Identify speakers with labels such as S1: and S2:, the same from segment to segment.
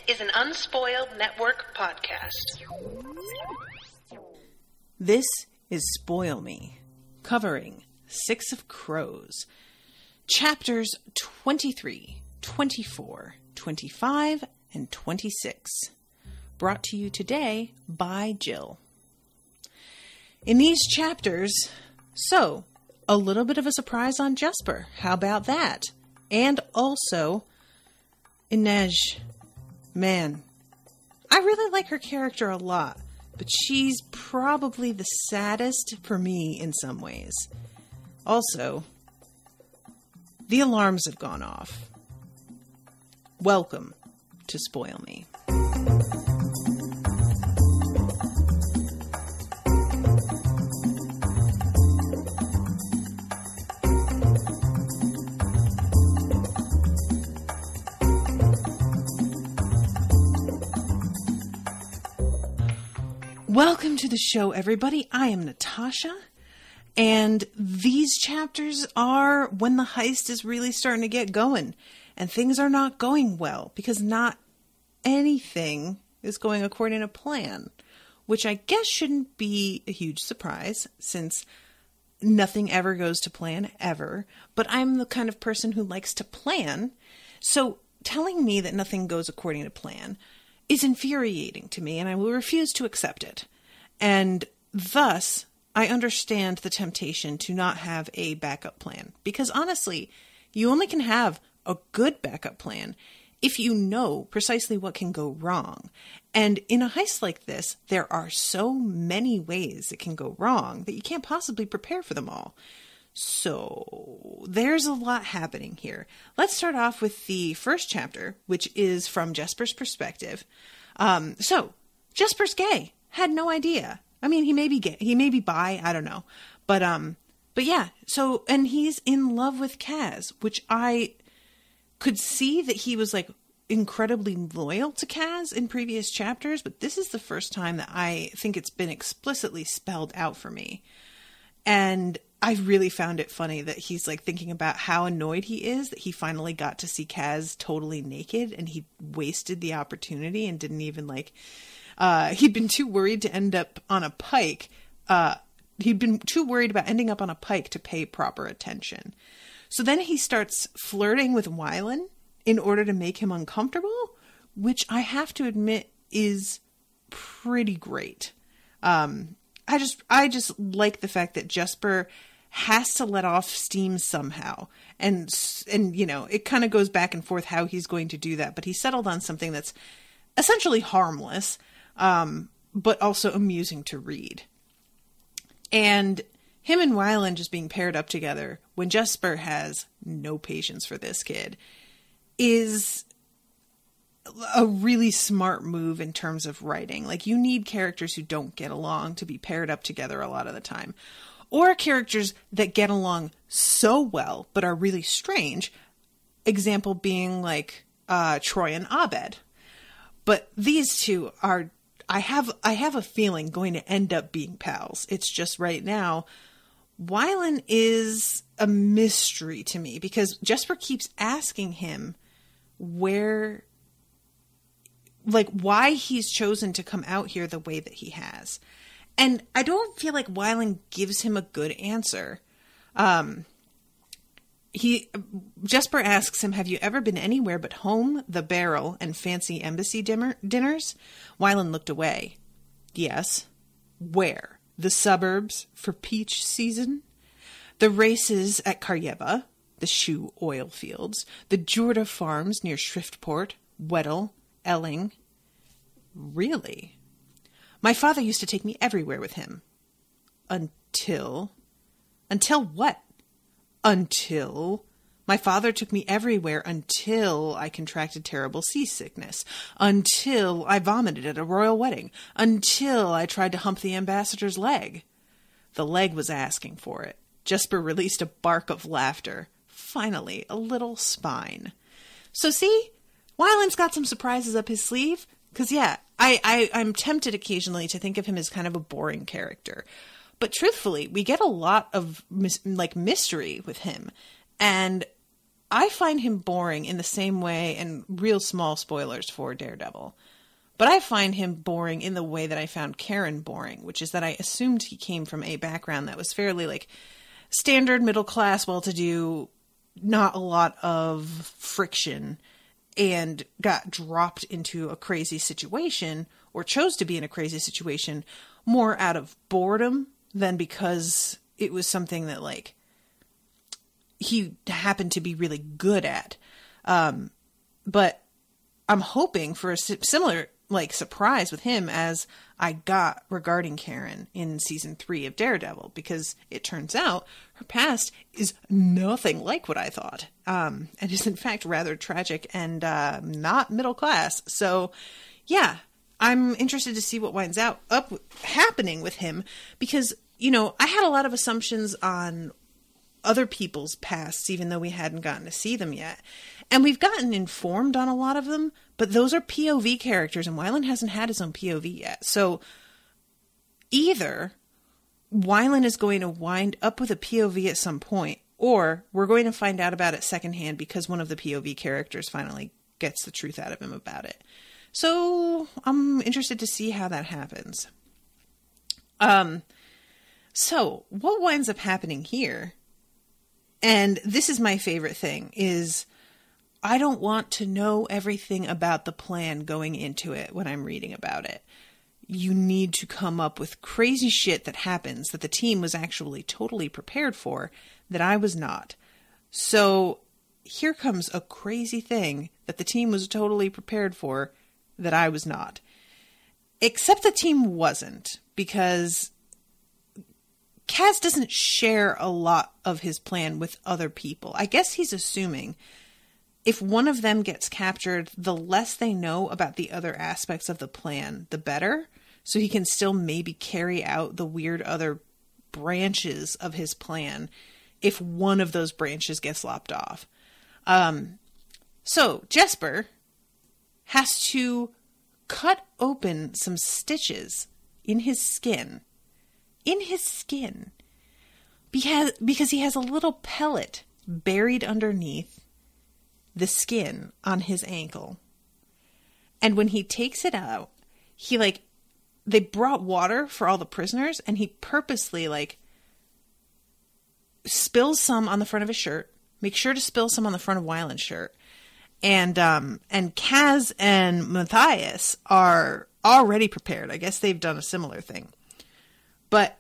S1: is an Unspoiled Network podcast.
S2: This is Spoil Me, covering Six of Crows, chapters 23, 24, 25, and 26, brought to you today by Jill. In these chapters, a little bit of a surprise on Jesper. How about that? And also, Inej. Man, I really like her character a lot, but she's probably the saddest for me in some ways. Also, the alarms have gone off. Welcome to Spoil Me. Welcome to the show, everybody. I am Natasha, and these chapters are when the heist is really starting to get going, and things are not going well, because not anything is going according to plan, which I guess shouldn't be a huge surprise, since nothing ever goes to plan, ever, but I'm the kind of person who likes to plan, so telling me that nothing goes according to plan is infuriating to me, and I will refuse to accept it. And thus, I understand the temptation to not have a backup plan. Because honestly, you only can have a good backup plan if you know precisely what can go wrong. And in a heist like this, there are so many ways it can go wrong that you can't possibly prepare for them all. So there's a lot happening here. Let's start off with the first chapter, which is from Jesper's perspective. So Jesper's gay. Had no idea. I mean, he may be gay. He may be bi. I don't know. But yeah. So, and he's in love with Kaz, which I could see that he was like incredibly loyal to Kaz in previous chapters. But this is the first time that I think it's been explicitly spelled out for me. And I really found it funny that he's like thinking about how annoyed he is that he finally got to see Kaz totally naked and he wasted the opportunity and didn't even like, he'd been too worried to end up on a pike. He'd been too worried about ending up on a pike to pay proper attention. So then he starts flirting with Wylan in order to make him uncomfortable, which I have to admit is pretty great. I just like the fact that Jesper has to let off steam somehow. And you know, it kind of goes back and forth how he's going to do that. But he settled on something that's essentially harmless, but also amusing to read. And him and Wylan just being paired up together when Jesper has no patience for this kid is a really smart move in terms of writing. Like, you need characters who don't get along to be paired up together a lot of the time. Or characters that get along so well, but are really strange. Example being like Troy and Abed. But these two are, I have a feeling, going to end up being pals. It's just right now, Wylan is a mystery to me because Jesper keeps asking him why he's chosen to come out here the way that he has. And I don't feel like Wylan gives him a good answer. Jesper asks him, have you ever been anywhere but home, the barrel, and fancy embassy dinners? Wylan looked away. Yes. Where? The suburbs for peach season? The races at Karyeva, the shoe oil fields, the Jurda farms near Schriftport, Weddell, Elling. Really? My father used to take me everywhere with him. Until what? Until my father took me everywhere until I contracted terrible seasickness, until I vomited at a royal wedding, until I tried to hump the ambassador's leg. The leg was asking for it. Jesper released a bark of laughter. Finally, a little spine. So see, Wylan's got some surprises up his sleeve. Because, yeah, I'm tempted occasionally to think of him as kind of a boring character. But truthfully, we get a lot of mystery with him. And I find him boring in the same way, and real small spoilers for Daredevil, but I find him boring in the way that I found Karen boring, which is that I assumed he came from a background that was fairly like standard middle class, well-to-do, not a lot of friction, and got dropped into a crazy situation, or chose to be in a crazy situation, more out of boredom than because it was something that like he happened to be really good at. But I'm hoping for a similar like surprise with him as I got regarding Karen in season 3 of Daredevil, because it turns out her past is nothing like what I thought, and is in fact rather tragic and not middle class. So yeah, I'm interested to see what winds up happening with him, because, you know, I had a lot of assumptions on other people's pasts, even though we hadn't gotten to see them yet. And we've gotten informed on a lot of them, but those are POV characters, and Wylan hasn't had his own POV yet. So either Wylan is going to wind up with a POV at some point, or we're going to find out about it secondhand because one of the POV characters finally gets the truth out of him about it. So I'm interested to see how that happens. So what winds up happening here, and this is my favorite thing, is I don't want to know everything about the plan going into it when I'm reading about it. You need to come up with crazy shit that happens that the team was actually totally prepared for, that I was not. So here comes a crazy thing that the team was totally prepared for that I was not. Except the team wasn't, because Kaz doesn't share a lot of his plan with other people. I guess he's assuming if one of them gets captured, the less they know about the other aspects of the plan, the better. So he can still maybe carry out the weird other branches of his plan if one of those branches gets lopped off. So Jesper has to cut open some stitches in his skin. Because he has a little pellet buried underneath the skin on his ankle. And when he takes it out, they brought water for all the prisoners, and he purposely spills some on the front of his shirt, makes sure to spill some on the front of Wylan's shirt. And Kaz and Matthias are already prepared. I guess they've done a similar thing. But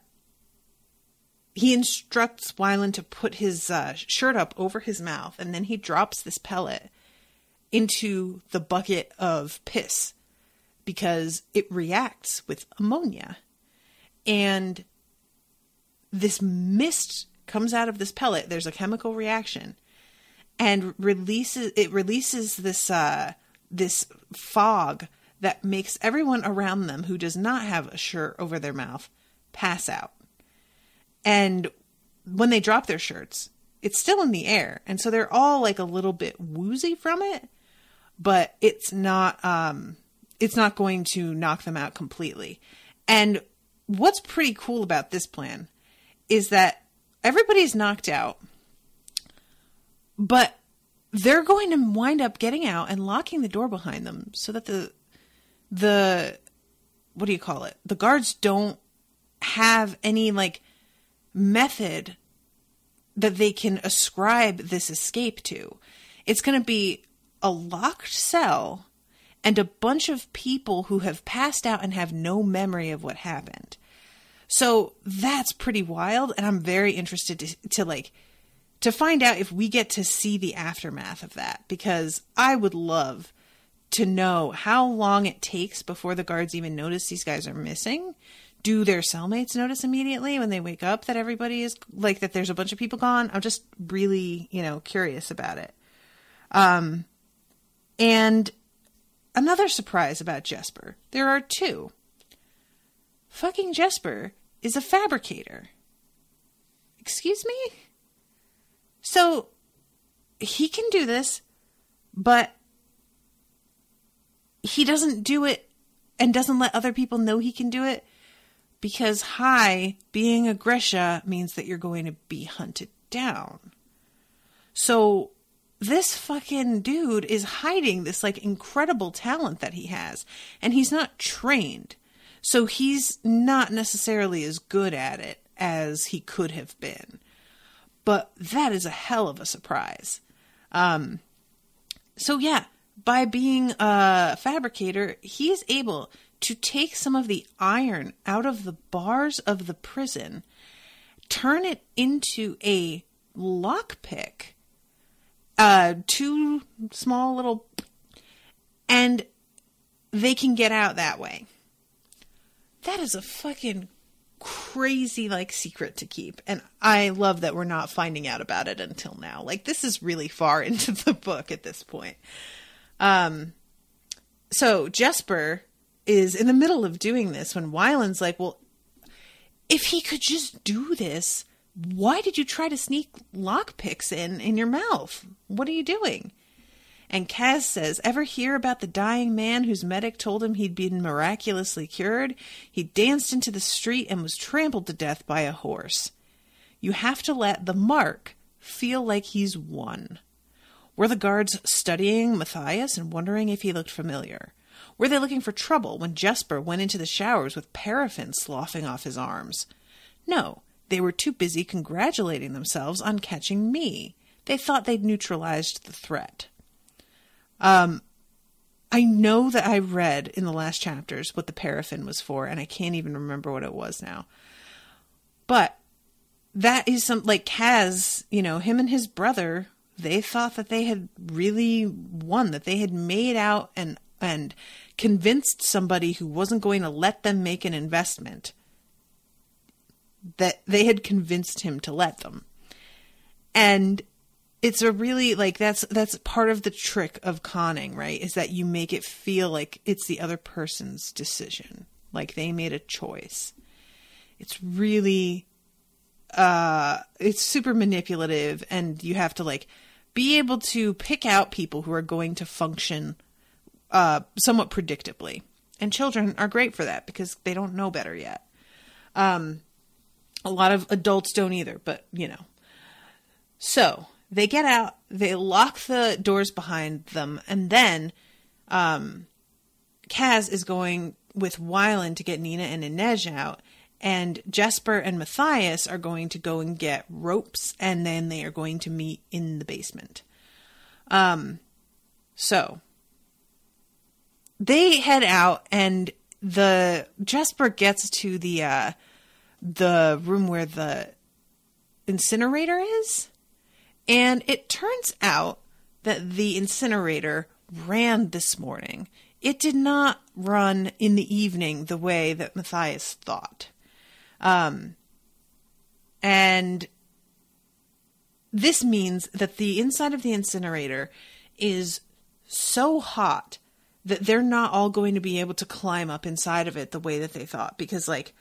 S2: he instructs Wylan to put his shirt up over his mouth, and then he drops this pellet into the bucket of piss because it reacts with ammonia. And this mist comes out of this pellet. There's a chemical reaction, and releases this fog that makes everyone around them who does not have a shirt over their mouth pass out. And when they drop their shirts, it's still in the air, and so they're all a little bit woozy from it, but it's not going to knock them out completely. And what's pretty cool about this plan is that everybody's knocked out, but they're going to wind up getting out and locking the door behind them so that the what do you call it? The guards don't have any method that they can ascribe this escape to. It's going to be a locked cell and a bunch of people who have passed out and have no memory of what happened. So that's pretty wild, and I'm very interested to find out if we get to see the aftermath of that, because I would love to know how long it takes before the guards even notice these guys are missing. Do their cellmates notice immediately when they wake up that everybody is that there's a bunch of people gone? I'm just really, curious about it. And another surprise about Jesper. There are two. Fucking Jesper is a fabricator. Excuse me? So he can do this, but he doesn't do it and doesn't let other people know he can do it because, being a Grisha means that you're going to be hunted down. So this fucking dude is hiding this like incredible talent that he has, and he's not trained. So he's not necessarily as good at it as he could have been. But that is a hell of a surprise. So yeah, by being a fabricator, he is able to take some of the iron out of the bars of the prison, turn it into a lockpick, 2 small little, and they can get out that way. That is a fucking crazy, like, secret to keep. And I love that we're not finding out about it until now. Like, this is really far into the book at this point. So Jesper is in the middle of doing this when Wylan's like, well, if he could just do this, why did you try to sneak lockpicks in your mouth? What are you doing? And Kaz says, ever hear about the dying man whose medic told him he'd been miraculously cured? He danced into the street and was trampled to death by a horse. You have to let the mark feel like he's won. Were the guards studying Matthias and wondering if he looked familiar? Were they looking for trouble when Jesper went into the showers with paraffin sloughing off his arms? No, they were too busy congratulating themselves on catching me. They thought they'd neutralized the threat. I know that I read in the last chapters what the paraffin was for, and I can't even remember what it was now. But that is like Kaz, him and his brother, they thought that they had really won, that they had made out and convinced somebody who wasn't going to let them make an investment, that they had convinced him to let them. And it's a really, like, that's part of the trick of conning, right? Is that you make it feel like it's the other person's decision. Like they made a choice. It's really, it's super manipulative, and you have to like be able to pick out people who are going to function somewhat predictably. And children are great for that because they don't know better yet. A lot of adults don't either, but So they get out, they lock the doors behind them, and then Kaz is going with Wylan to get Nina and Inej out, and Jesper and Matthias are going to go and get ropes, and then they are going to meet in the basement. So they head out, and Jesper gets to the room where the incinerator is. And it turns out that the incinerator ran this morning. It did not run in the evening the way that Matthias thought. And this means that the inside of the incinerator is so hot that they're not all going to be able to climb up inside of it the way that they thought. Because, like,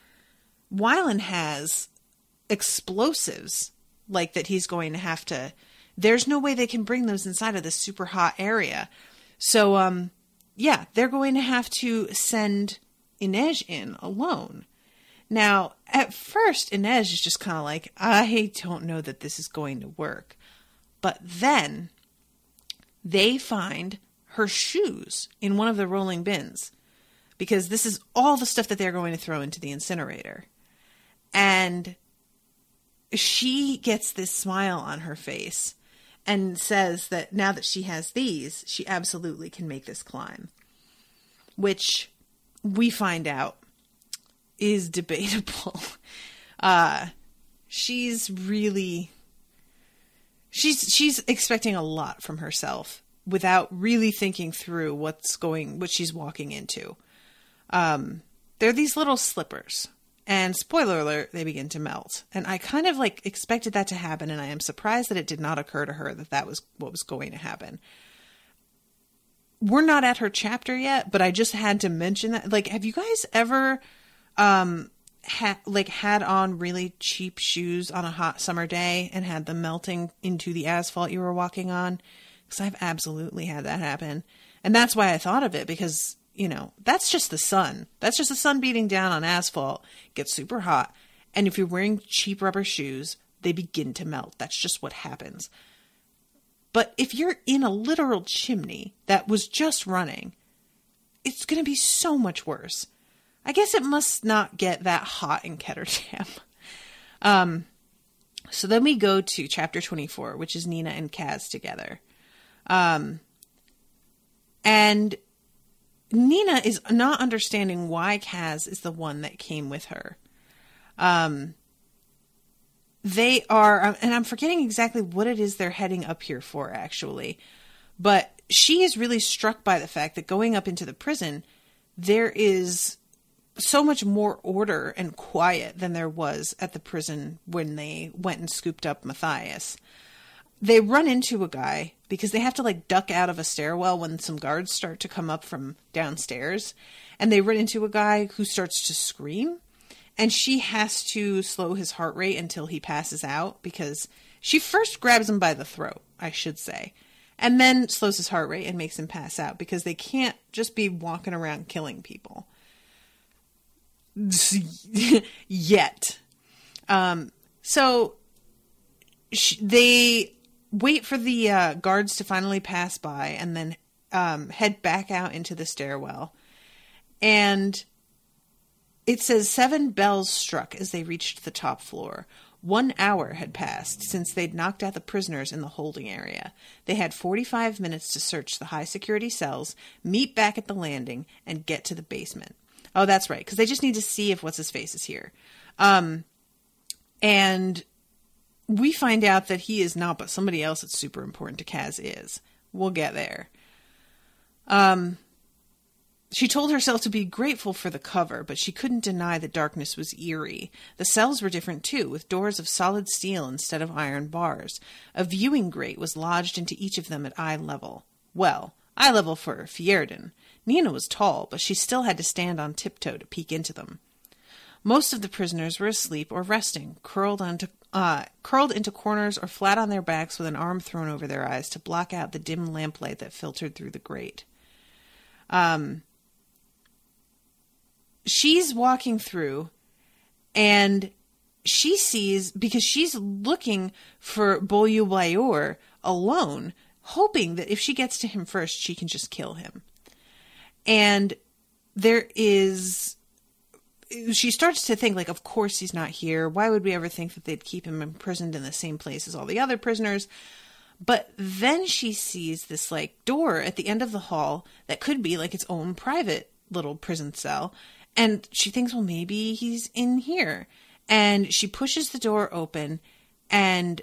S2: Wylan has explosives, like, that he's going to have to... There's no way they can bring those inside of this super hot area. So, yeah, they're going to have to send Inej in alone. Now, at first, Inej is just kind of like, I don't know that this is going to work. But then they find her shoes in one of the rolling bins, because this is all the stuff that they're going to throw into the incinerator. And she gets this smile on her face and says that now that she has these, she absolutely can make this climb. Which we find out is debatable. She's expecting a lot from herself without really thinking through what she's walking into. They're these little slippers. And spoiler alert, they begin to melt. And I kind of like expected that to happen, and I am surprised that it did not occur to her that that was what was going to happen. We're not at her chapter yet, but I just had to mention that. Like, have you guys ever had on really cheap shoes on a hot summer day and had them melting into the asphalt you were walking on? Because I've absolutely had that happen. And that's why I thought of it, because that's just the sun. That's just the sun beating down on asphalt. It gets super hot. And if you're wearing cheap rubber shoes, they begin to melt. That's just what happens. But if you're in a literal chimney that was just running, it's going to be so much worse. I guess it must not get that hot in Ketterdam. So then we go to chapter 24, which is Nina and Kaz together. And Nina is not understanding why Kaz is the one that came with her. They are, and I'm forgetting exactly what it is they're heading up here for, actually. But she is really struck by the fact that going up into the prison, there is so much more order and quiet than there was at the prison when they went and scooped up Matthias. They run into a guy because they have to like duck out of a stairwell when some guards start to come up from downstairs. And they run into a guy who starts to scream. And she has to slow his heart rate until he passes out because she first grabs him by the throat, I should say. And then slows his heart rate and makes him pass out because they can't just be walking around killing people. Yet. So they wait for the guards to finally pass by and then head back out into the stairwell. And it says 7 bells struck as they reached the top floor. 1 hour had passed since they'd knocked out the prisoners in the holding area. They had 45 minutes to search the high-security cells, meet back at the landing, and get to the basement. Oh, that's right, because they just need to see if What's-His-Face is here. And we find out that he is not, but somebody else that's super important to Kaz is. We'll get there. She told herself to be grateful for the cover, but she couldn't deny the darkness was eerie. The cells were different too, with doors of solid steel instead of iron bars. A viewing grate was lodged into each of them at eye level. Well, eye level for Fjerdan. Nina was tall, but she still had to stand on tiptoe to peek into them. Most of the prisoners were asleep or resting, curled into corners or flat on their backs with an arm thrown over their eyes to block out the dim lamplight that filtered through the grate. She's walking through, and she sees, because she's looking for Boyu alone, hoping that if she gets to him first, she can just kill him. And she starts to think, like, of course he's not here. Why would we ever think that they'd keep him imprisoned in the same place as all the other prisoners? But then she sees this, like, door at the end of the hall that could be, like, its own private little prison cell. And she thinks, well, maybe he's in here. And she pushes the door open and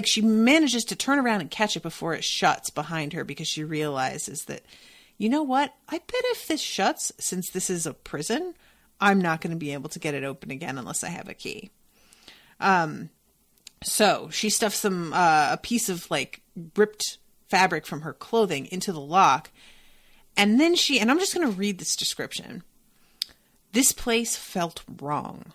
S2: she manages to turn around and catch it before it shuts behind her, because she realizes that, you know what? I bet if this shuts, since this is a prison, I'm not going to be able to get it open again unless I have a key. So she stuffs a piece of like ripped fabric from her clothing into the lock. And then and I'm just going to read this description. This place felt wrong.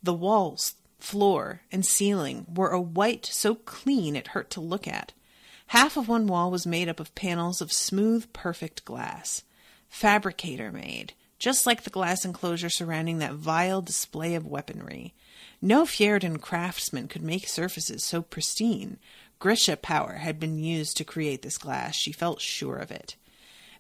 S2: The walls, floor, and ceiling were a white so clean it hurt to look at. Half of one wall was made up of panels of smooth, perfect glass. Fabricator made, just like the glass enclosure surrounding that vile display of weaponry. No Fjerdan craftsman could make surfaces so pristine. Grisha power had been used to create this glass. She felt sure of it.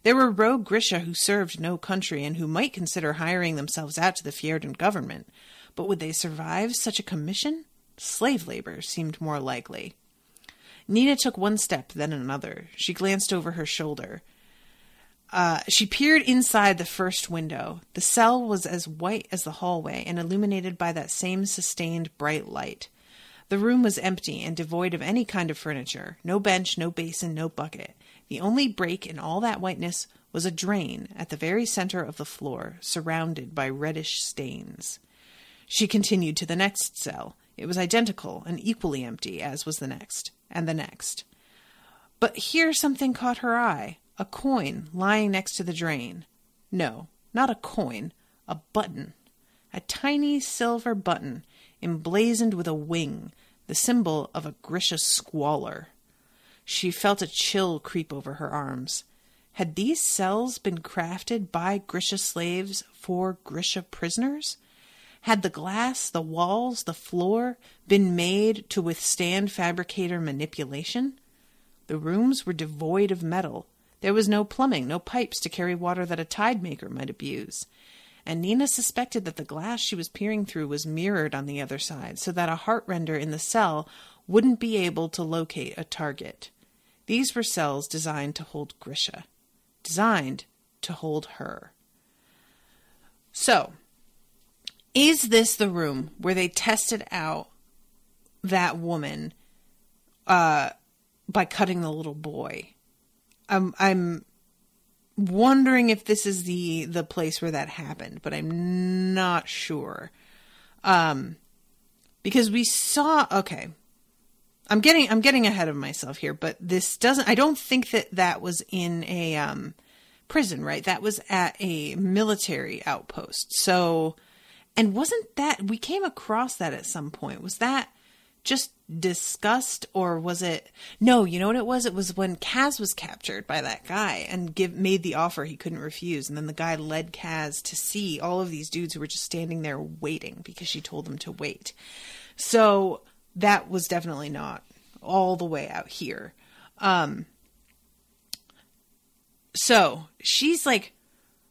S2: There were rogue Grisha who served no country and who might consider hiring themselves out to the Fjerdan government. But would they survive such a commission? Slave labor seemed more likely. Nina took one step, then another. She glanced over her shoulder. She peered inside the first window. The cell was as white as the hallway and illuminated by that same sustained bright light. The room was empty and devoid of any kind of furniture. No bench, no basin, no bucket. The only break in all that whiteness was a drain at the very center of the floor, surrounded by reddish stains. She continued to the next cell. It was identical and equally empty, as was the next, and the next. But here something caught her eye. A coin lying next to the drain. No, not a coin. A button. A tiny silver button, emblazoned with a wing, the symbol of a Grisha squalor. She felt a chill creep over her arms. Had these cells been crafted by Grisha slaves for Grisha prisoners? Had the glass, the walls, the floor been made to withstand fabricator manipulation? The rooms were devoid of metal. There was no plumbing, no pipes to carry water that a tide maker might abuse. And Nina suspected that the glass she was peering through was mirrored on the other side, so that a heart render in the cell wouldn't be able to locate a target. These were cells designed to hold Grisha. Designed to hold her. So, is this the room where they tested out that woman by cutting the little boy? I'm wondering if this is the place where that happened, but I'm not sure. Because we saw, okay, I'm getting ahead of myself here, but this doesn't, I don't think that was in a prison, right? That was at a military outpost. So, and wasn't that, we came across that at some point. Was that just discussed, or was it, no, you know what it was? It was when Kaz was captured by that guy and made the offer he couldn't refuse. And then the guy led Kaz to see all of these dudes who were just standing there waiting because she told them to wait. So that was definitely not all the way out here. So she's like,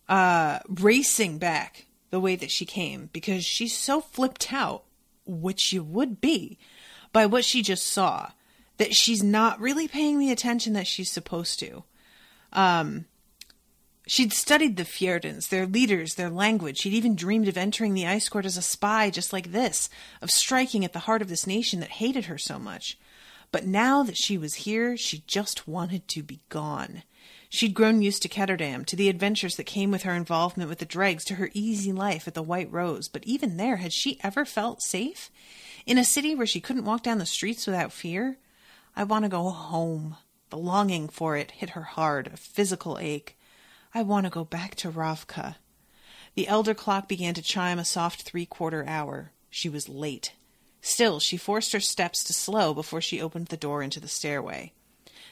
S2: racing back the way that she came because she's so flipped out, which you would be, by what she just saw, that she's not really paying the attention that she's supposed to. She'd studied the Fjerdans, their leaders, their language. She'd even dreamed of entering the Ice Court as a spy just like this, of striking at the heart of this nation that hated her so much. But now that she was here, she just wanted to be gone. She'd grown used to Ketterdam, to the adventures that came with her involvement with the dregs, to her easy life at the White Rose. But even there, had she ever felt safe? In a city where she couldn't walk down the streets without fear? I want to go home. The longing for it hit her hard, a physical ache. I want to go back to Ravka. The elder clock began to chime a soft 3/4 hour. She was late. Still, she forced her steps to slow before she opened the door into the stairway.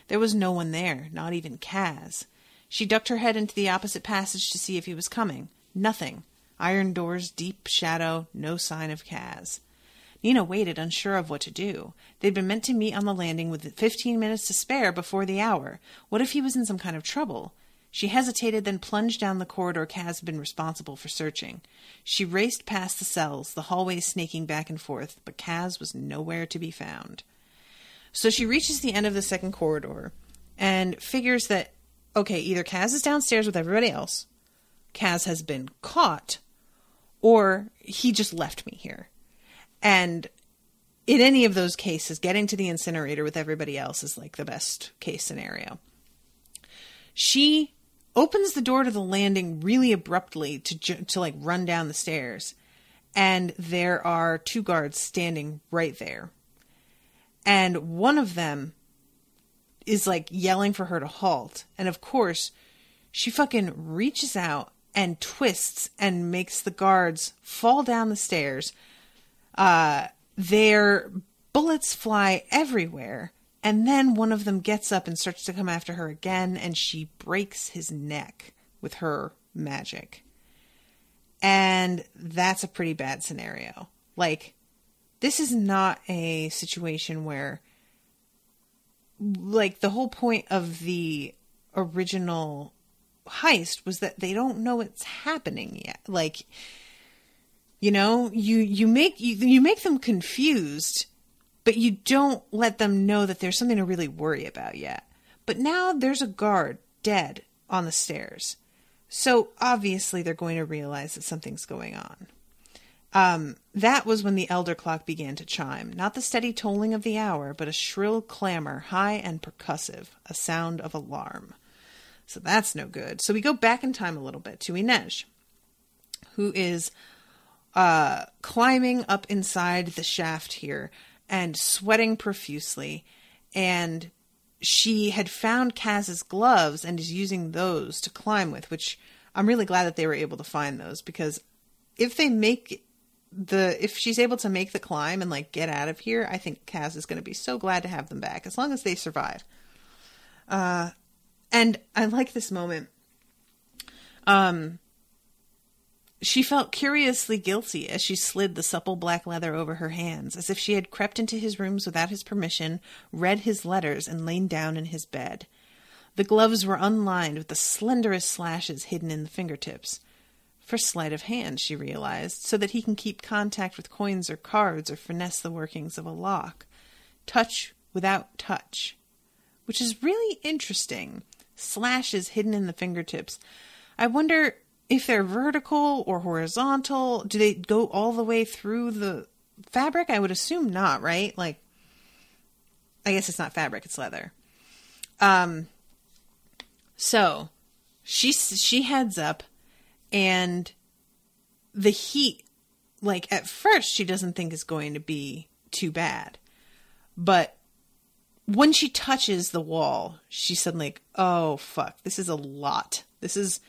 S2: There was no one there, not even Kaz. She ducked her head into the opposite passage to see if he was coming. Nothing. Iron doors, deep shadow, no sign of Kaz. Nina waited, unsure of what to do. They'd been meant to meet on the landing with 15 minutes to spare before the hour. What if he was in some kind of trouble? She hesitated, then plunged down the corridor Kaz had been responsible for searching. She raced past the cells, the hallways snaking back and forth, but Kaz was nowhere to be found. So she reaches the end of the second corridor and figures that, okay, either Kaz is downstairs with everybody else, Kaz has been caught, or he just left me here. And in any of those cases, getting to the incinerator with everybody else is like the best case scenario. She opens the door to the landing really abruptly to like run down the stairs. And there are 2 guards standing right there. And one of them is like yelling for her to halt. And of course, she fucking reaches out and twists and makes the guards fall down the stairs. Their bullets fly everywhere. And then one of them gets up and starts to come after her again. And she breaks his neck with her magic. And that's a pretty bad scenario. Like, this is not a situation where, like, the whole point of the original heist was that they don't know it's happening yet. Like, you know, you make them confused, but you don't let them know that there's something to really worry about yet. But now there's a guard dead on the stairs. So obviously they're going to realize that something's going on. That was when the elder clock began to chime. Not the steady tolling of the hour, but a shrill clamor, high and percussive, a sound of alarm. So that's no good. So we go back in time a little bit to Inej, who is climbing up inside the shaft here and sweating profusely. And she had found Kaz's gloves and is using those to climb with, which I'm really glad that they were able to find those, because if she's able to make the climb and like get out of here, I think Kaz is going to be so glad to have them back, as long as they survive. And I like this moment. She felt curiously guilty as she slid the supple black leather over her hands, as if she had crept into his rooms without his permission, read his letters, and lain down in his bed. The gloves were unlined with the slenderest slashes hidden in the fingertips. For sleight of hand, she realized, so that he can keep contact with coins or cards or finesse the workings of a lock. Touch without touch. Which is really interesting. Slashes hidden in the fingertips. I wonder if they're vertical or horizontal. Do they go all the way through the fabric? I would assume not, right? Like, I guess it's not fabric, it's leather. So she heads up, and the heat, like, at first she doesn't think is going to be too bad. But when she touches the wall, she's suddenly like, oh, fuck, this is a lot. This is...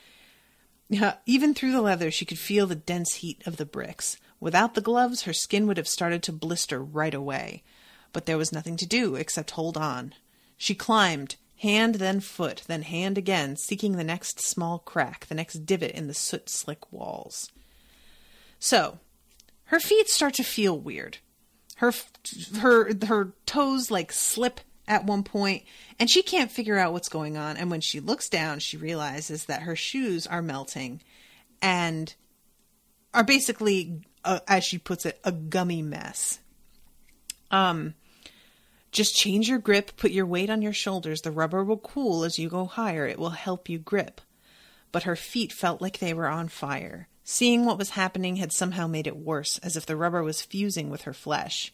S2: Even through the leather, she could feel the dense heat of the bricks. Without the gloves, her skin would have started to blister right away. But there was nothing to do except hold on. She climbed, hand then foot, then hand again, seeking the next small crack, the next divot in the soot-slick walls. So, her feet start to feel weird. Her toes, like, slip at one point, and she can't figure out what's going on. And when she looks down, she realizes that her shoes are melting and are basically, as she puts it, a gummy mess. Just change your grip, put your weight on your shoulders. The rubber will cool as you go higher. It will help you grip. But her feet felt like they were on fire. Seeing what was happening had somehow made it worse, as if the rubber was fusing with her flesh.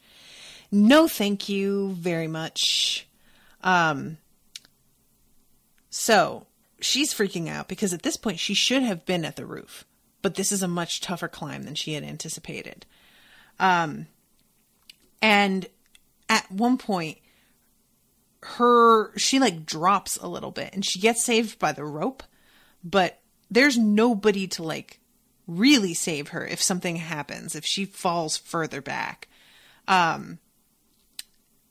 S2: No, thank you very much. So she's freaking out because at this point she should have been at the roof, but this is a much tougher climb than she had anticipated. And at one point she like drops a little bit and she gets saved by the rope, but there's nobody to like really save her if something happens, if she falls further back.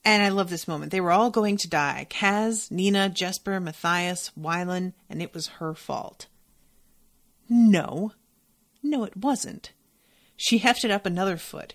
S2: And I love this moment. They were all going to die. Kaz, Nina, Jesper, Matthias, Wylan, and it was her fault. No, it wasn't. She hefted up another foot.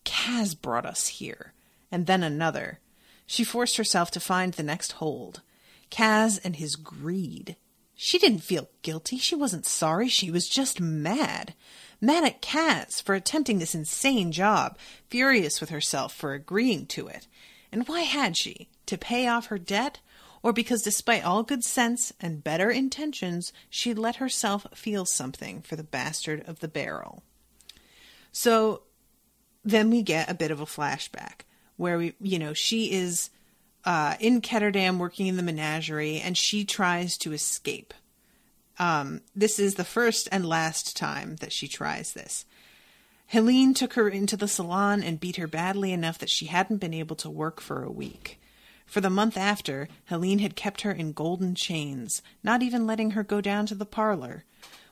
S2: Kaz brought us here. And then another. She forced herself to find the next hold. Kaz and his greed. She didn't feel guilty. She wasn't sorry. She was just mad. Mad at Kaz for attempting this insane job. Furious with herself for agreeing to it. And why had she? To pay off her debt? Or because despite all good sense and better intentions, she'd let herself feel something for the bastard of the barrel? So then we get a bit of a flashback where she is in Ketterdam working in the menagerie and she tries to escape. This is the first and last time that she tries this. Helene took her into the salon and beat her badly enough that she hadn't been able to work for a week. For the month after, Helene had kept her in golden chains, not even letting her go down to the parlor.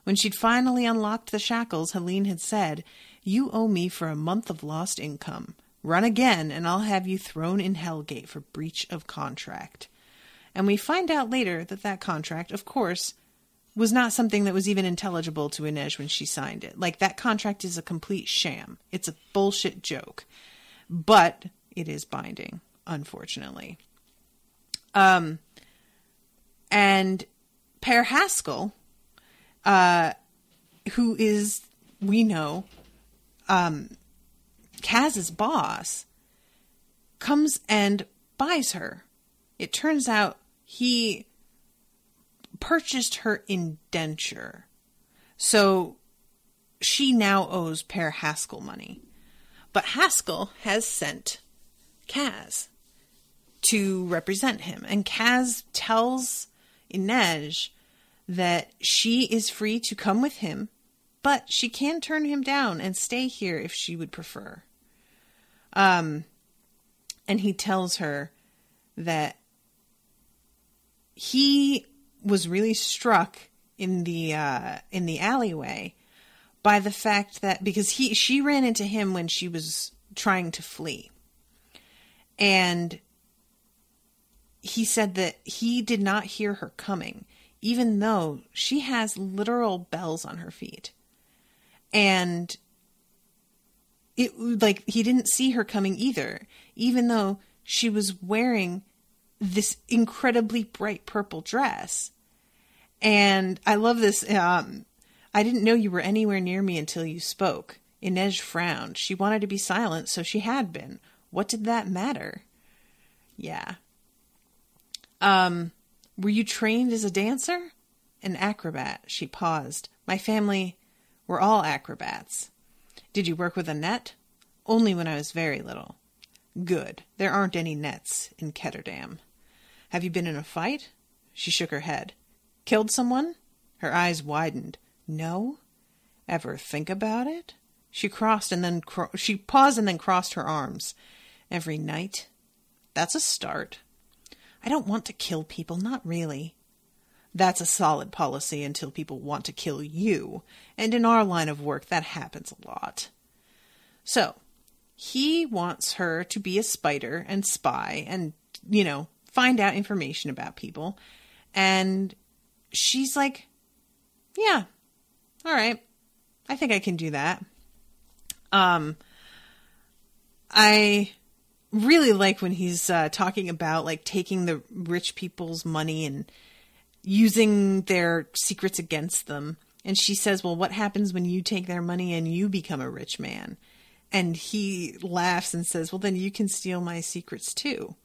S2: When she'd finally unlocked the shackles, Helene had said, "You owe me for a month of lost income. Run again, and I'll have you thrown in Hellgate for breach of contract." And we find out later that that contract, of course, was not something that was even intelligible to Inej when she signed it. Like, that contract is a complete sham. It's a bullshit joke. But it is binding, unfortunately. And Per Haskell, who is, we know, Kaz's boss, comes and buys her. It turns out he purchased her indenture. So she now owes Per Haskell money. But Haskell has sent Kaz to represent him. And Kaz tells Inej that she is free to come with him, but she can turn him down and stay here if she would prefer. And he tells her that he was really struck in the alleyway by the fact that, because she ran into him when she was trying to flee. And he said that he did not hear her coming, even though she has literal bells on her feet. And he didn't see her coming either, even though she was wearing this incredibly bright purple dress. And I love this. I didn't know you were anywhere near me until you spoke. Inej frowned. She wanted to be silent, so she had been. What did that matter? Yeah. Were you trained as a dancer? An acrobat. She paused. My family were all acrobats. Did you work with a net? Only when I was very little. Good. There aren't any nets in Ketterdam. Have you been in a fight? She shook her head. Killed someone? Her eyes widened. No? Ever think about it? She paused and then crossed her arms. Every night? That's a start. I don't want to kill people, not really. That's a solid policy until people want to kill you. And in our line of work, that happens a lot. So, he wants her to be a spider and spy and, find out information about people. And she's like, yeah, all right. I think I can do that. I really like when he's talking about taking the rich people's money and using their secrets against them. And she says, well, what happens when you take their money and you become a rich man? And he laughs and says, well, then you can steal my secrets too.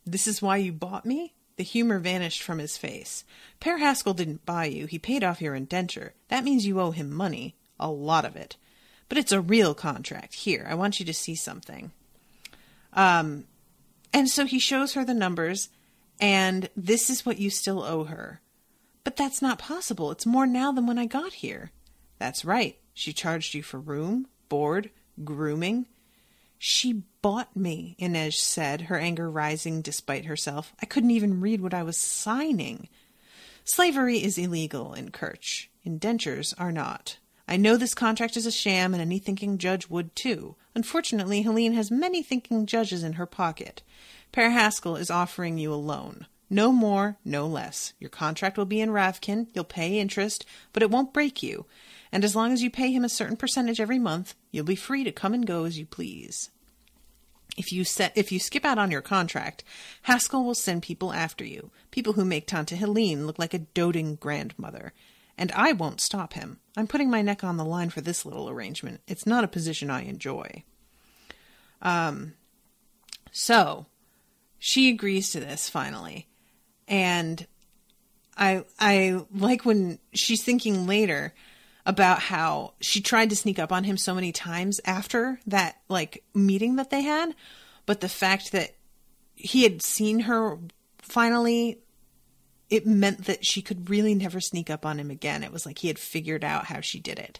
S2: This is why you bought me? The humor vanished from his face. Per Haskell didn't buy you. He paid off your indenture. That means you owe him money. A lot of it. But it's a real contract. Here, I want you to see something. And so he shows her the numbers, and this is what you still owe her. But that's not possible. It's more now than when I got here. That's right. She charged you for room, board, grooming. She bought me, Inej said, her anger rising despite herself. I couldn't even read what I was signing. Slavery is illegal in Kerch. Indentures are not. I know this contract is a sham, and any thinking judge would too. Unfortunately, Helene has many thinking judges in her pocket. Per Haskell is offering you a loan. No more, no less. Your contract will be in Ravkin. You'll pay interest, but it won't break you. And as long as you pay him a certain percentage every month, you'll be free to come and go as you please. If you skip out on your contract, Haskell will send people after you, people who make Tante Helene look like a doting grandmother. And I won't stop him. I'm putting my neck on the line for this little arrangement. It's not a position I enjoy. So she agrees to this finally. And I like when she's thinking later about how she tried to sneak up on him so many times after that, meeting that they had. But the fact that he had seen her finally, it meant that she could really never sneak up on him again. It was like he had figured out how she did it.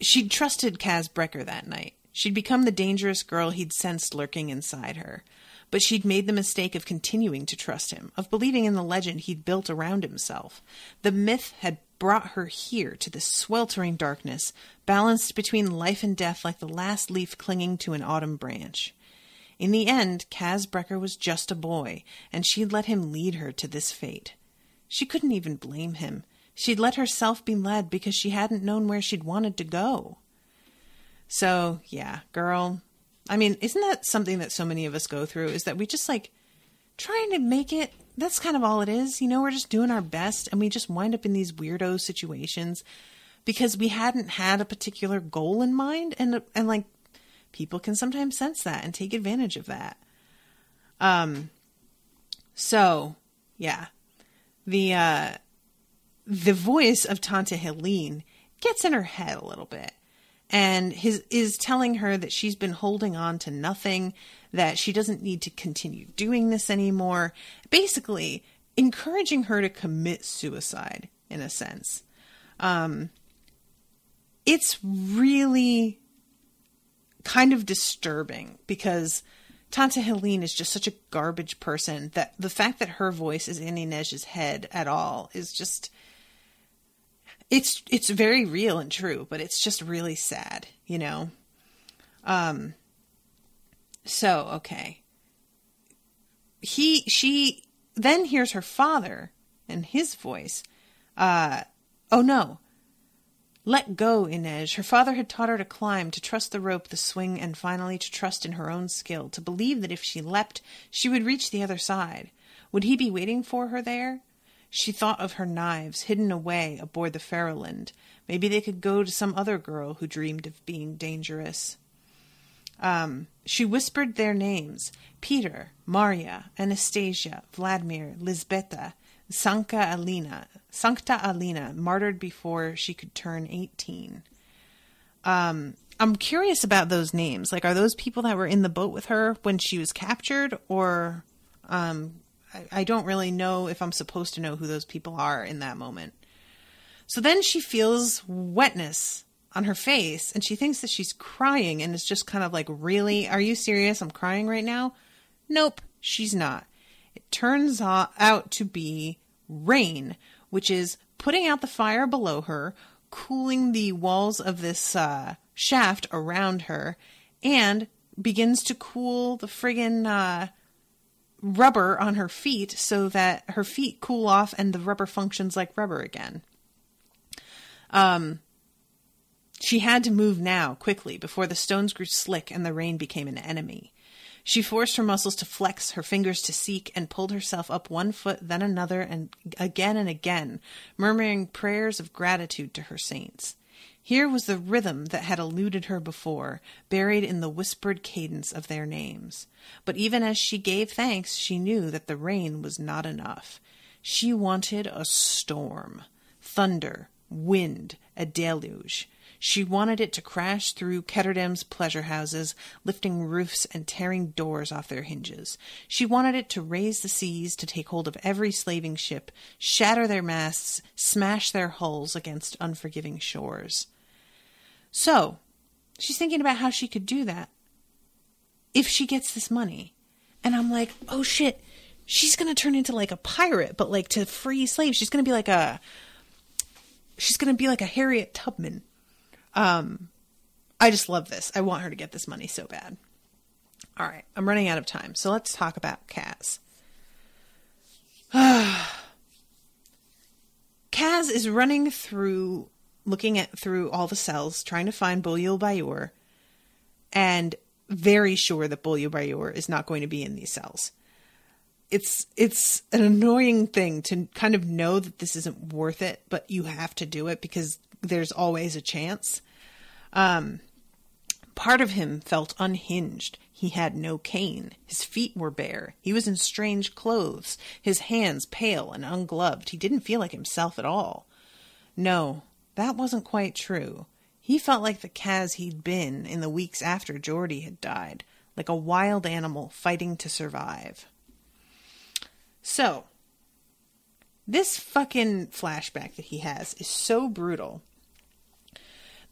S2: She'd trusted Kaz Brecker that night. She'd become the dangerous girl he'd sensed lurking inside her. But she'd made the mistake of continuing to trust him, of believing in the legend he'd built around himself. The myth had brought her here to this sweltering darkness, balanced between life and death like the last leaf clinging to an autumn branch. In the end, Kaz Brecker was just a boy, and she'd let him lead her to this fate. She couldn't even blame him. She'd let herself be led because she hadn't known where she'd wanted to go. So, yeah, girl. I mean, isn't that something that so many of us go through, is that we just trying to make it, that's kind of all it is. We're just doing our best, and we just wind up in these weirdo situations because we hadn't had a particular goal in mind, and people can sometimes sense that and take advantage of that. So, yeah. The voice of Tante Helene gets in her head a little bit. And is telling her that she's been holding on to nothing, that she doesn't need to continue doing this anymore. Basically, encouraging her to commit suicide, in a sense. It's really kind of disturbing because Tante Helene is just such a garbage person that the fact that her voice is in Inej's head at all is just... It's very real and true, but it's just really sad, So, okay. She then hears her father and his voice Oh no. Let go, Inej. Her father had taught her to climb, to trust the rope, the swing, and finally to trust in her own skill, to believe that if she leapt, she would reach the other side. Would he be waiting for her there? She thought of her knives, hidden away aboard the Farallend. Maybe they could go to some other girl who dreamed of being dangerous. She whispered their names: Peter, Maria, Anastasia, Vladimir, Lisbeta, Sancta Alina, martyred before she could turn 18. I'm curious about those names. Like, are those people that were in the boat with her when she was captured? Or I don't really know if I'm supposed to know who those people are in that moment. So then she feels wetness on her face, and she thinks that she's crying, and it's just kind of like, really? Are you serious? I'm crying right now? Nope, she's not. It turns out to be rain, which is putting out the fire below her, cooling the walls of this shaft around her, and begins to cool the friggin' rubber on her feet so that her feet cool off and the rubber functions like rubber again. She had to move now, quickly, before the stones grew slick and the rain became an enemy. She forced her muscles to flex, her fingers to seek, and pulled herself up one foot, then another, and again, murmuring prayers of gratitude to her saints. Here was the rhythm that had eluded her before, buried in the whispered cadence of their names. But even as she gave thanks, she knew that the rain was not enough. She wanted a storm, thunder, wind, a deluge. She wanted it to crash through Ketterdam's pleasure houses, lifting roofs and tearing doors off their hinges. She wanted it to raise the seas, to take hold of every slaving ship, shatter their masts, smash their hulls against unforgiving shores. So, she's thinking about how she could do that if she gets this money. And I'm like, oh shit, she's going to turn into like a pirate, but like to free slaves. She's going to be like a Harriet Tubman. I just love this. I want her to get this money so bad. All right, I'm running out of time, so let's talk about Kaz. Kaz is running through, through all the cells, trying to find Boliel Bayur, and very sure that Boliel Bayur is not going to be in these cells. It's an annoying thing to kind of know that this isn't worth it, but you have to do it because there's always a chance. Part of him felt unhinged. He had no cane. His feet were bare. He was in strange clothes, his hands pale and ungloved. He didn't feel like himself at all. No, that wasn't quite true. He felt like the Kaz he'd been in the weeks after Geordie had died, like a wild animal fighting to survive. So, this fucking flashback that he has is so brutal.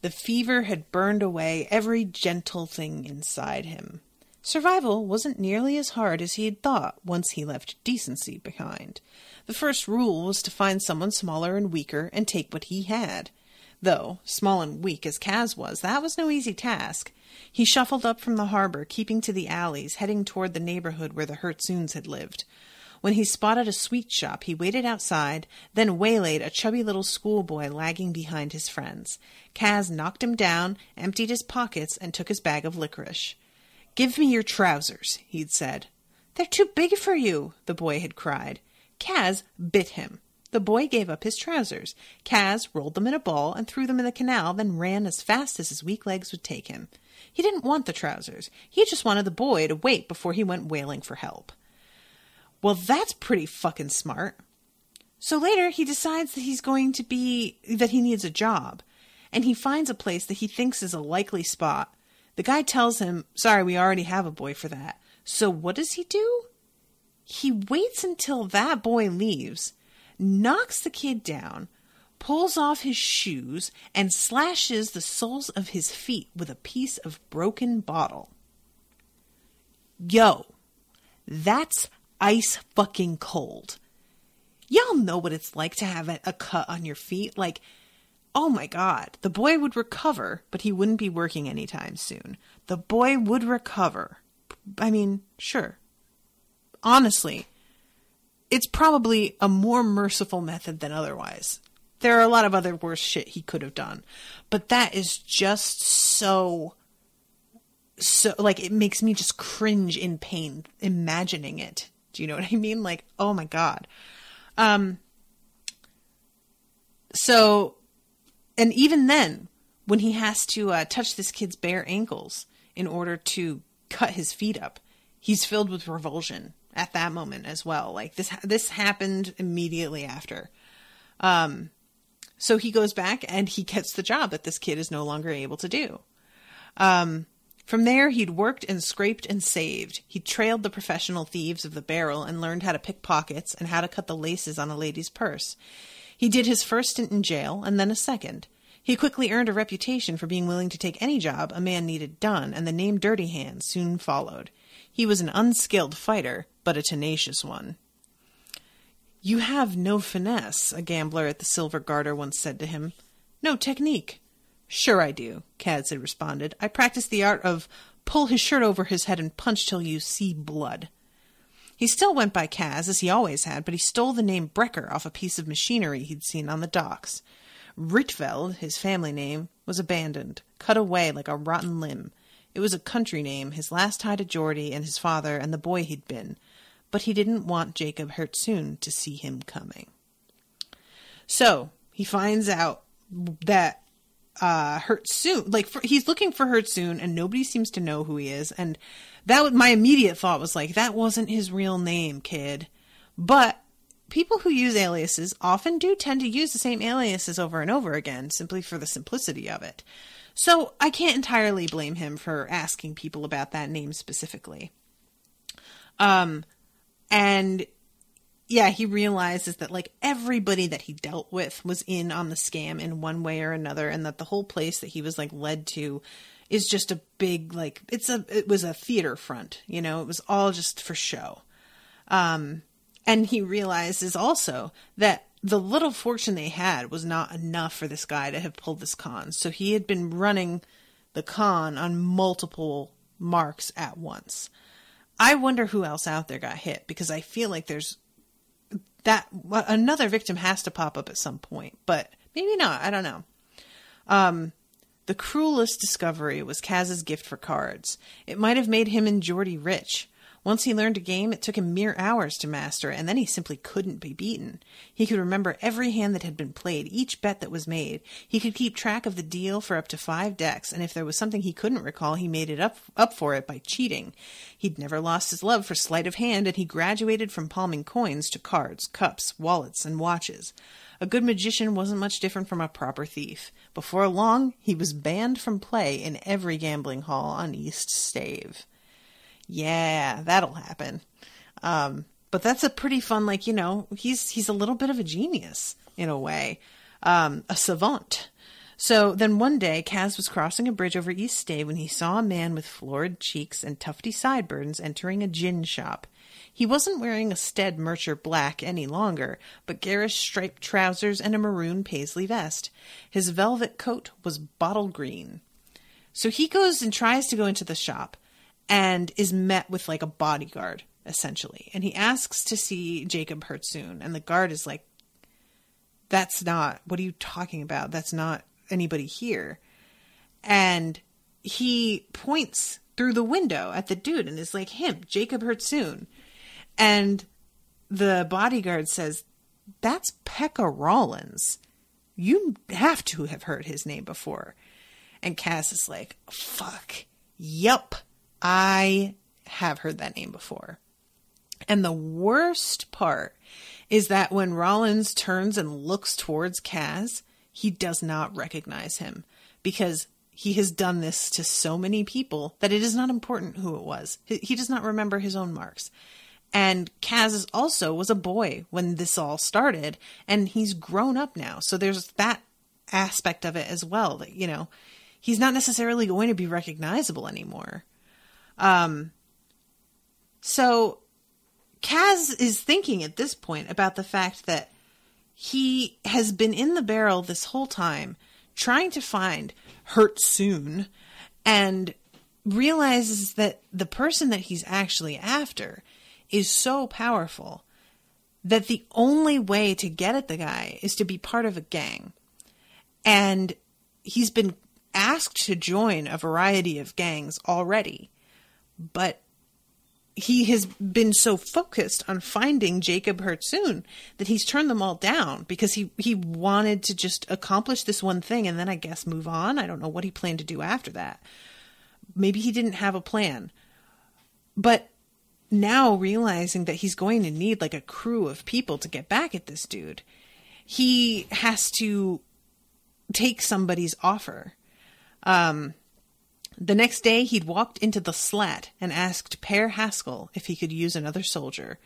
S2: The fever had burned away every gentle thing inside him. Survival wasn't nearly as hard as he had thought once he left decency behind. The first rule was to find someone smaller and weaker and take what he had. Though, small and weak as Kaz was, that was no easy task. He shuffled up from the harbor, keeping to the alleys, heading toward the neighborhood where the Hertzoons had lived. When he spotted a sweet shop, he waited outside, then waylaid a chubby little schoolboy lagging behind his friends. Kaz knocked him down, emptied his pockets, and took his bag of licorice. "Give me your trousers," he'd said. "They're too big for you," the boy had cried. Kaz bit him. The boy gave up his trousers. Kaz rolled them in a ball and threw them in the canal, then ran as fast as his weak legs would take him. He didn't want the trousers. He just wanted the boy to wait before he went wailing for help. Well, that's pretty fucking smart. So later he decides that he needs a job, and he finds a place that he thinks is a likely spot. The guy tells him, "Sorry, we already have a boy for that." So what does he do? He waits until that boy leaves, knocks the kid down, pulls off his shoes, and slashes the soles of his feet with a piece of broken bottle. Yo, that's ice fucking cold. Y'all know what it's like to have a cut on your feet. Like, oh my God, the boy would recover, but he wouldn't be working anytime soon. The boy would recover. I mean, sure. Honestly, it's probably a more merciful method than otherwise. there are a lot of other worse shit he could have done. But that is just so, like, it makes me just cringe in pain imagining it. Do you know what I mean? Like, oh my God. So, and even then, when he has to touch this kid's bare ankles in order to cut his feet up, he's filled with revulsion at that moment as well. Like, this happened immediately after. So he goes back and he gets the job that this kid is no longer able to do. From there, he'd worked and scraped and saved. He trailed the professional thieves of the barrel and learned how to pick pockets and how to cut the laces on a lady's purse. He did his first stint in jail and then a second. He quickly earned a reputation for being willing to take any job a man needed done, and the name Dirty Hands soon followed. He was an unskilled fighter, but a tenacious one. "You have no finesse," a gambler at the Silver Garter once said to him. "No technique." "Sure I do," Kaz had responded. "I practice the art of pull his shirt over his head and punch till you see blood." He still went by Kaz, as he always had, but he stole the name Brecker off a piece of machinery he'd seen on the docks. Rietveld, his family name, was abandoned, cut away like a rotten limb. It was a country name, his last tie to Geordie and his father and the boy he'd been. But he didn't want Jacob Hertzsoon to see him coming. So, he finds out that Hertzsoon, he's looking for Hertzsoon and nobody seems to know who he is, and my immediate thought was like, that wasn't his real name, kid. But people who use aliases often do tend to use the same aliases over and over again, simply for the simplicity of it. So I can't entirely blame him for asking people about that name specifically. And yeah, he realizes that like everybody that he dealt with was in on the scam in one way or another, and that the whole place that he was like led to is just a big, like, it was a theater front, you know, it was all just for show. And he realizes also that the little fortune they had was not enough for this guy to have pulled this con. So he had been running the con on multiple marks at once. I wonder who else out there got hit, because I feel like there's another victim has to pop up at some point, but maybe not. I don't know. The cruelest discovery was Kaz's gift for cards. It might have made him and Geordie rich. Once he learned a game, it took him mere hours to master, and then he simply couldn't be beaten. He could remember every hand that had been played, each bet that was made. He could keep track of the deal for up to 5 decks, and if there was something he couldn't recall, he made it up for it by cheating. He'd never lost his love for sleight of hand, and he graduated from palming coins to cards, cups, wallets, and watches. A good magician wasn't much different from a proper thief. Before long, he was banned from play in every gambling hall on East Stave. Yeah, that'll happen. But that's a pretty fun, like, you know, he's a little bit of a genius in a way, a savant. So then one day, Kaz was crossing a bridge over East Stave when he saw a man with florid cheeks and tufty sideburns entering a gin shop. He wasn't wearing a Stead Mercer black any longer, but garish striped trousers and a maroon paisley vest. His velvet coat was bottle green. So he goes and tries to go into the shop, and is met with like a bodyguard, essentially. And he asks to see Jacob Hertzsoon. And the guard is like, what are you talking about? That's not anybody here. And he points through the window at the dude and is like, him, Jacob Hertzsoon. And the bodyguard says, that's Pekka Rollins. You have to have heard his name before. And Cass is like, fuck, yup. I have heard that name before. And the worst part is that when Rollins turns and looks towards Kaz, he does not recognize him, because he has done this to so many people that it is not important who it was. He does not remember his own marks. And Kaz also was a boy when this all started, and he's grown up now. So there's that aspect of it as well, that, you know, he's not necessarily going to be recognizable anymore. So Kaz is thinking at this point about the fact that he has been in the barrel this whole time trying to find Hertzsoon, and realizes that the person that he's actually after is so powerful that the only way to get at the guy is to be part of a gang. And he's been asked to join a variety of gangs already, but he has been so focused on finding Jacob Hertzun that he's turned them all down because he wanted to just accomplish this one thing and then I guess move on. I don't know what he planned to do after that. Maybe he didn't have a plan. But now realizing that he's going to need like a crew of people to get back at this dude, he has to take somebody's offer. The next day, he'd walked into the slat and asked Per Haskell if he could use another soldier.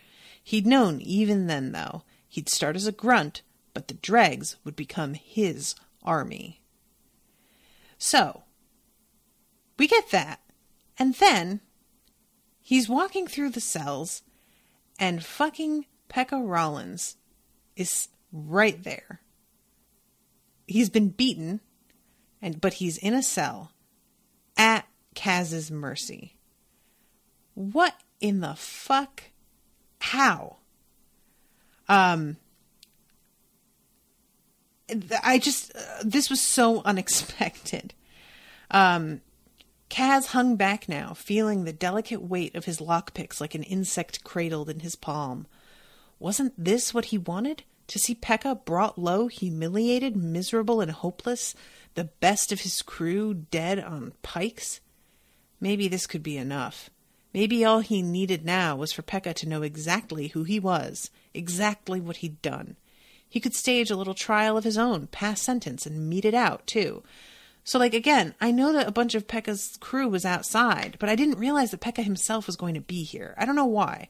S2: He'd known even then, though, he'd start as a grunt, but the dregs would become his army. So, we get that. And then, he's walking through the cells, and fucking Pekka Rollins is right there. He's been beaten, but he's in a cell at Kaz's mercy. What in the fuck? How? This was so unexpected. Kaz hung back now, feeling the delicate weight of his lockpicks like an insect cradled in his palm. Wasn't this what he wanted? To see Pekka brought low, humiliated, miserable, and hopeless, the best of his crew dead on pikes? Maybe this could be enough. Maybe all he needed now was for Pekka to know exactly who he was, exactly what he'd done. He could stage a little trial of his own, pass sentence, and meet it out, too. So, again, I know that a bunch of Pekka's crew was outside, but I didn't realize that Pekka himself was going to be here. I don't know why.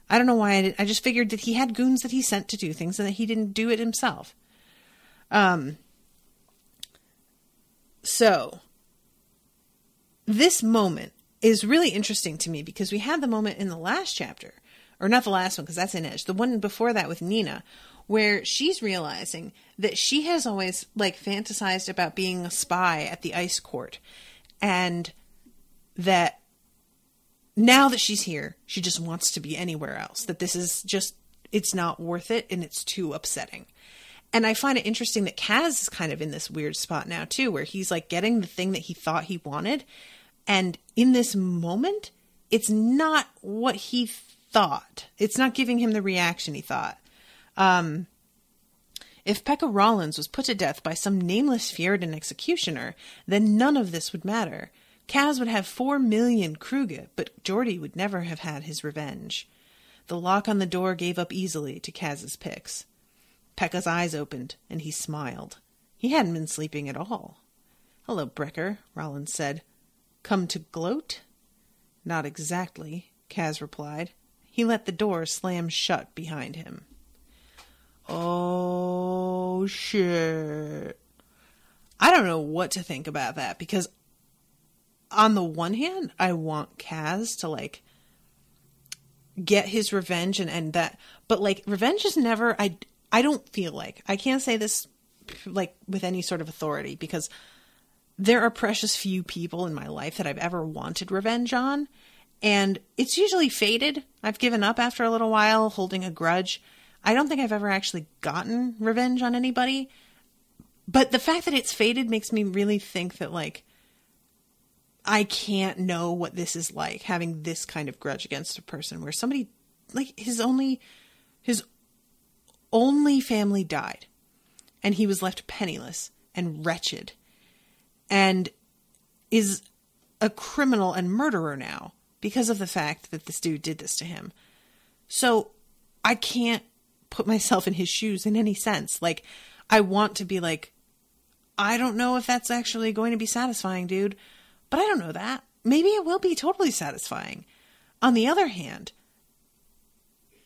S2: I just figured that he had goons that he sent to do things and that he didn't do it himself. So, this moment is really interesting to me because we had the moment in the last chapter, or not the last one because that's Inej, the one before that with Nina, where she's realizing that she has always fantasized about being a spy at the ice court, and that now that she's here, she just wants to be anywhere else, that this is just, it's not worth it and it's too upsetting. And I find it interesting that Kaz is kind of in this weird spot now too, where he's getting the thing that he thought he wanted. And in this moment, it's not what he thought. It's not giving him the reaction he thought. If Pekka Rollins was put to death by some nameless Fjerdan executioner, then none of this would matter. Kaz would have 4 million Kruge, but Geordie would never have had his revenge. The lock on the door gave up easily to Kaz's picks. Pekka's eyes opened, and he smiled. He hadn't been sleeping at all. "Hello, Brecker," Rollins said. "Come to gloat?" "Not exactly," Kaz replied. He let the door slam shut behind him. Oh, shit. I don't know what to think about that, because on the one hand, I want Kaz to, get his revenge and that, but, revenge is never, I don't feel I can't say this, with any sort of authority, because there are precious few people in my life that I've ever wanted revenge on, and it's usually faded. I've given up after a little while, holding a grudge. I don't think I've ever actually gotten revenge on anybody, but the fact that it's faded makes me really think that, I can't know what this is like, having this kind of grudge against a person where somebody, his only family died, and he was left penniless and wretched, and is a criminal and murderer now because of the fact that this dude did this to him. So I can't put myself in his shoes in any sense. I want to be I don't know if that's actually going to be satisfying, dude. But I don't know that. Maybe it will be totally satisfying. On the other hand,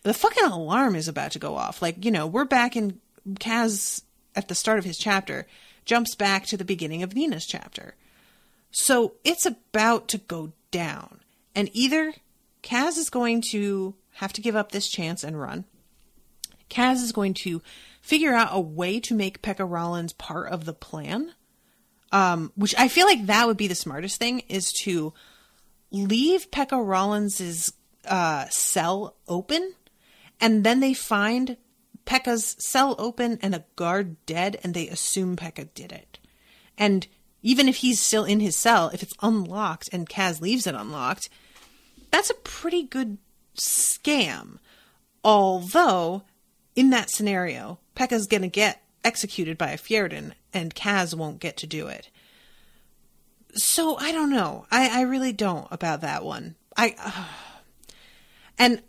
S2: the fucking alarm is about to go off. We're back in Kaz at the start of his chapter, jumps back to the beginning of Nina's chapter. So it's about to go down. And either Kaz is going to have to give up this chance and run. Kaz is going to figure out a way to make Pekka Rollins part of the plan. Which I feel like that would be the smartest thing, is to leave Pekka Rollins' cell open And then they find Pekka's cell open and a guard dead, and they assume Pekka did it. And even if he's still in his cell, if it's unlocked and Kaz leaves it unlocked, that's a pretty good scam. Although, in that scenario, Pekka's going to get executed by a Fjerdan, and Kaz won't get to do it. So, I don't know. I really don't about that one. And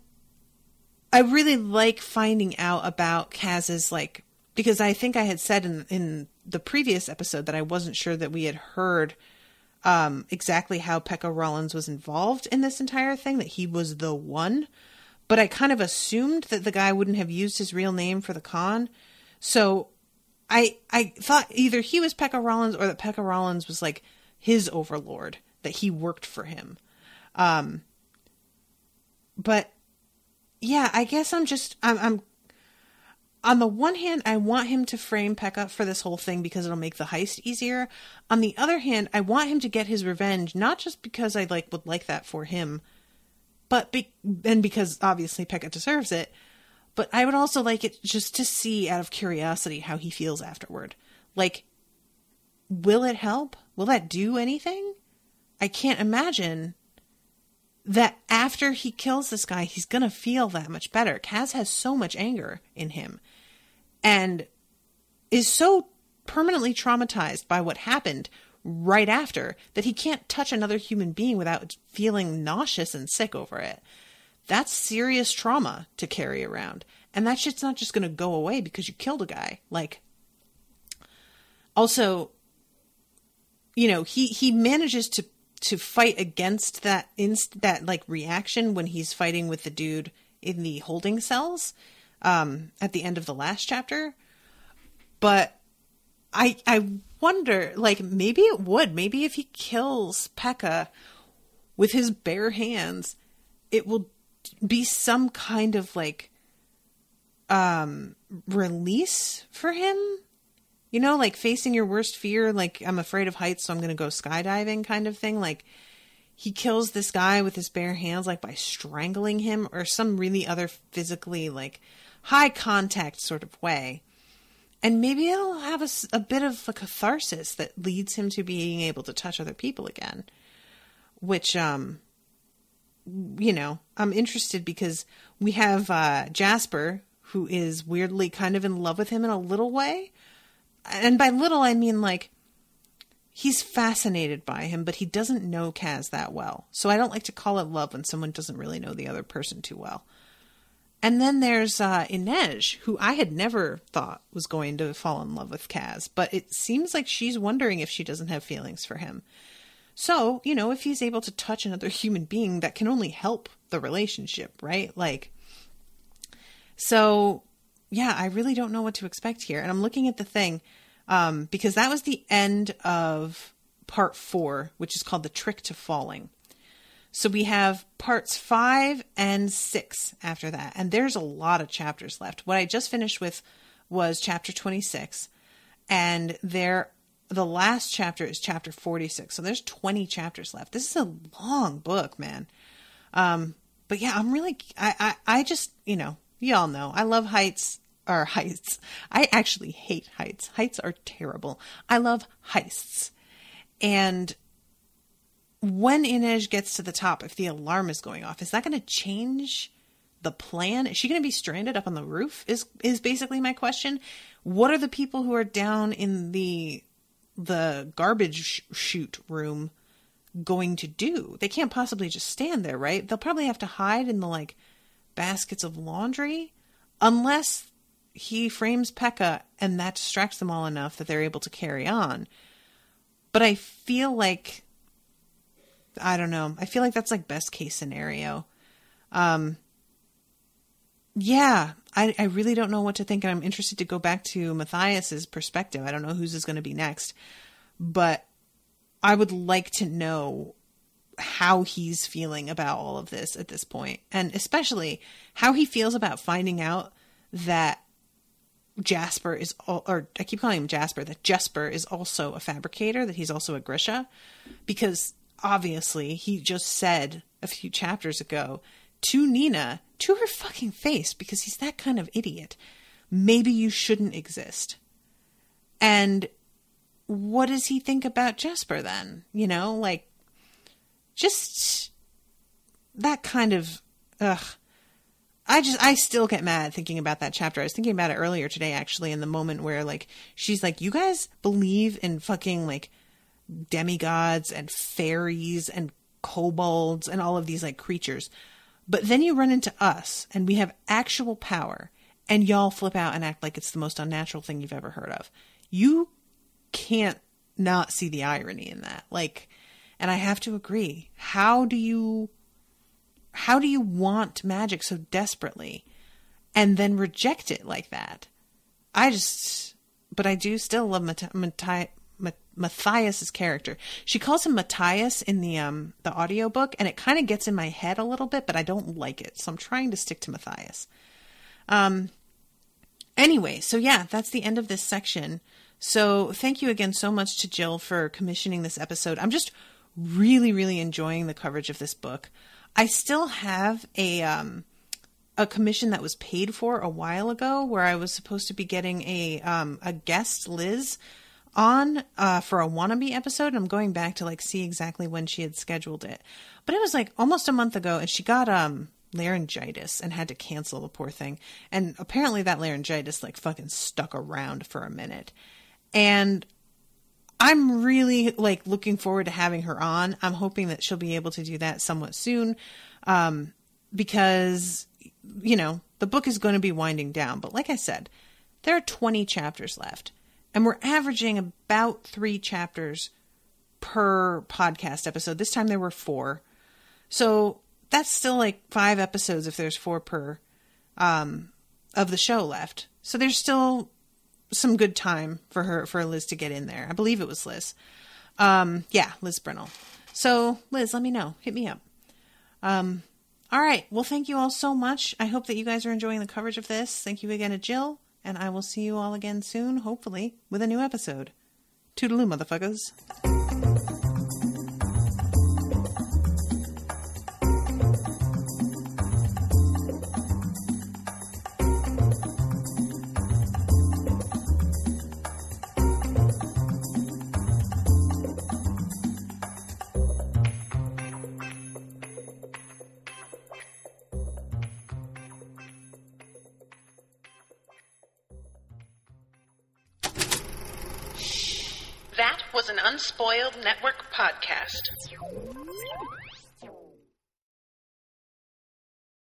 S2: I really like finding out about Kaz's, like, because I think I had said in the previous episode that I wasn't sure that we had heard exactly how Pekka Rollins was involved in this entire thing, that he was the one. But I kind of assumed that the guy wouldn't have used his real name for the con. So I thought either he was Pekka Rollins or that Pekka Rollins was like his overlord, that he worked for him. But yeah, I guess I'm on the one hand, I want him to frame Pekka for this whole thing because it'll make the heist easier. On the other hand, I want him to get his revenge, not just because I would like that for him, but because obviously Pekka deserves it, but I would also like it just to see out of curiosity how he feels afterward. Like, will it help? Will that do anything? I can't imagine that after he kills this guy, he's going to feel that much better. Kaz has so much anger in him and is so permanently traumatized by what happened right after that he can't touch another human being without feeling nauseous and sick over it. That's serious trauma to carry around. And that shit's not just going to go away because you killed a guy. Like, also, you know, he manages to fight against that like reaction when he's fighting with the dude in the holding cells at the end of the last chapter. But I wonder, like, maybe it would. Maybe if he kills Pekka with his bare hands, it will be some kind of like release for him. You know, like facing your worst fear, like, I'm afraid of heights, so I'm going to go skydiving kind of thing. Like, he kills this guy with his bare hands, like by strangling him or some really other physically, like, high contact sort of way. And maybe it'll have a bit of a catharsis that leads him to being able to touch other people again. Which, you know, I'm interested because we have Jesper, who is weirdly kind of in love with him in a little way. And by little, I mean, like, he's fascinated by him, but he doesn't know Kaz that well. So I don't like to call it love when someone doesn't really know the other person too well. And then there's Inej, who I had never thought was going to fall in love with Kaz. But it seems like she's wondering if she doesn't have feelings for him. So, you know, if he's able to touch another human being, that can only help the relationship, right? Like, so... yeah, I really don't know what to expect here. And I'm looking at the thing because that was the end of part 4, which is called The Trick to Falling. So we have parts 5 and 6 after that. And there's a lot of chapters left. What I just finished with was chapter 26. And the last chapter is chapter 46. So there's 20 chapters left. This is a long book, man. But yeah, I'm really, I just, you know, y'all know, I love heists. I actually hate heists. Heists are terrible. I love heists. And when Inej gets to the top, if the alarm is going off, is that going to change the plan? Is she going to be stranded up on the roof is basically my question. What are the people who are down in the garbage chute room going to do? They can't possibly just stand there, right? They'll probably have to hide in the, like, baskets of laundry, unless he frames Pekka and that distracts them all enough that they're able to carry on. But I feel like, I don't know. I feel like that's like best case scenario. Yeah, I really don't know what to think. And I'm interested to go back to Matthias's perspective. I don't know whose is going to be next, but I would like to know how he's feeling about all of this at this point. And especially how he feels about finding out that Jesper is, or I keep calling him Jesper, that Jesper is also a fabricator, that he's also a Grisha, because obviously he just said a few chapters ago to Nina, to her fucking face, because he's that kind of idiot, maybe you shouldn't exist. And what does he think about Jesper then? You know, like, just that kind of, I still get mad thinking about that chapter. I was thinking about it earlier today, actually, in the moment where, like, she's like, you guys believe in fucking, like, demigods and fairies and kobolds and all of these, like, creatures. But then you run into us and we have actual power and y'all flip out and act like it's the most unnatural thing you've ever heard of. You can't not see the irony in that. Like, and I have to agree. How do you want magic so desperately and then reject it like that? But I do still love Matthias's character. She calls him Matthias in the audiobook, and it kind of gets in my head a little bit, but I don't like it. So I'm trying to stick to Matthias. Anyway, so yeah, that's the end of this section. So thank you again so much to Jill for commissioning this episode. I'm just really, really enjoying the coverage of this book. I still have a commission that was paid for a while ago, where I was supposed to be getting a guest, Liz, on for a wannabe episode. I'm going back to like see exactly when she had scheduled it, but it was like almost a month ago, and she got laryngitis and had to cancel, the poor thing. And apparently that laryngitis like fucking stuck around for a minute. And I'm really like looking forward to having her on. I'm hoping that she'll be able to do that somewhat soon. Because, you know, the book is going to be winding down. But like I said, there are 20 chapters left, and we're averaging about 3 chapters per podcast episode. This time there were 4. So that's still like 5 episodes if there's 4 per, of the show left. So there's still some good time for Liz to get in there. I believe it was Liz. Yeah, Liz Brennell. So Liz, let me know. Hit me up. All right. Well, thank you all so much. I hope that you guys are enjoying the coverage of this. Thank you again to Jill, and I will see you all again soon, hopefully, with a new episode. Toodaloo, motherfuckers.
S1: That was an Unspoiled Network podcast.